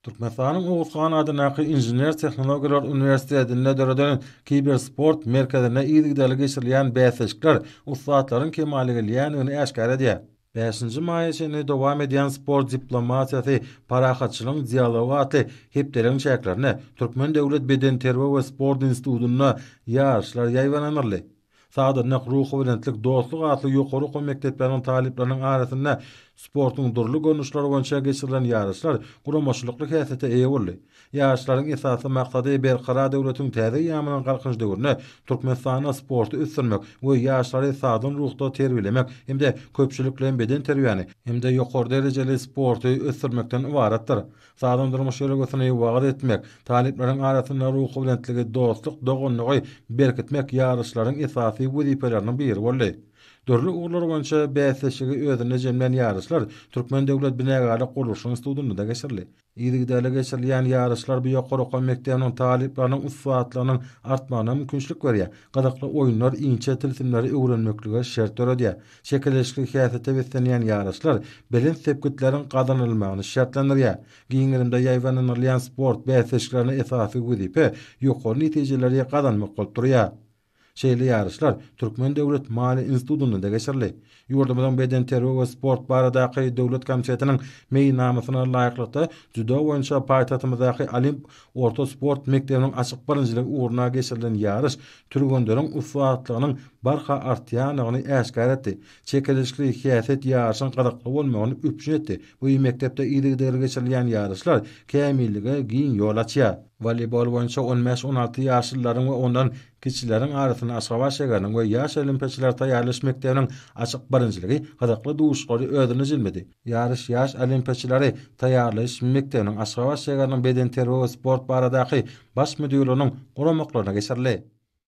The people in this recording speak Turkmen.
Türkmenistanyň Owuzhan adynaky Injener Tehnologiýalar Üniversitetinde döredenen Kibersport merkezine ýygdary geçirilýän bäsleşikler ustatlaryň kemaligilýändigini äşkär edýär. 5-nji maý seni dowam edýän sport diplomatiýasy parahatçylygyň dialogy atly hepdelen çäklerini Türkmen Döwlet Beden terbiýe we sport institutyna ýarşlar ýaýbananyrly. Sadyr ruhy bilenlik dostluk atly ýokary okuw mekdepleriniň talipleriniň arasynda sportuň durly görnüşleri boýunça geçirilen ýarışlar guramaçylykly häsiýete eýe boldy. Ýarışlaryň esasy maksady berqarar döwletiň täze ýamynyň garkynç döwrüne Türkmenistana sportu üstünmek we ýaşlary sadyn ruhda terbiýelemek hemde köpçülikle beden terbiýany hemde ýokary derejeli sportu üstünmekden ibaratdyr. Sadyn durmuş ýöregesine wagt etmek, talipleriň arasynda ruhy bilenligi, dostluk, dogonlygy berkitmek ýarışlaryň esasy wezipelerini biri boldy. Dörlü uğurlar boýunça bäsleşigi özüne jemlen ýarışlar Türkmen Döwlet Binägara Guruluşyň institutyna geçirildi. Ýygdary geçirilýän ýarışlar bu ýokary okuw mekdebiniň talipleriniň ustatlarynyň artmagyna mümkinçilik berýär. Gazakly oýunlar inçe tilsimleri öwrenmeklige şert töredýär. Çekilişli häsiýete beslenýän ýarışlar bilim sepkitleriň gazanylmagyny şertlendirýär. Giňerimde ýaýbanylýan sport bäsleşiklerini esasy wezipe ýokary netijeleri gazanmak bolup durýar. Şeýle ýarışlar Türkmen Döwlet Mali Institutyna da geçirildi. Ýurdumyzyň beden terbiýe we sport baradaky döwlet komitetining meýnamasyna laýyklykda judo boýunça paýtatymyzdaky Olimp orta sport mektebiniň açyk birinçiligi uğruna geçirilen ýarış türgünderiň ustatlygynyň barha artýanyny äşkär etdi. Çekilişli häsiýet ýarışyň gazakly bolmagyny üpjün etdi. Bu mektepde ýygdary geçirilýän ýarışlar kämillige giň ýol açýar. Voleybol boýunça 15-16 ýaşlylaryň we ondan kiçileriň arasyna Aşgabat şäheriniň we ýaş olimpiýaçylar taýýarlaş mekdebiniň açyk birinçiligi gazakly duşgary ödüne jilmedi. Ýarış ýaş olimpiýaçylary taýýarlaş mekdebiniň Aşgabat şäheriniň beden terbiýe we sport baradaky baş müdürlüğiniň guramaklaryna geçirildi.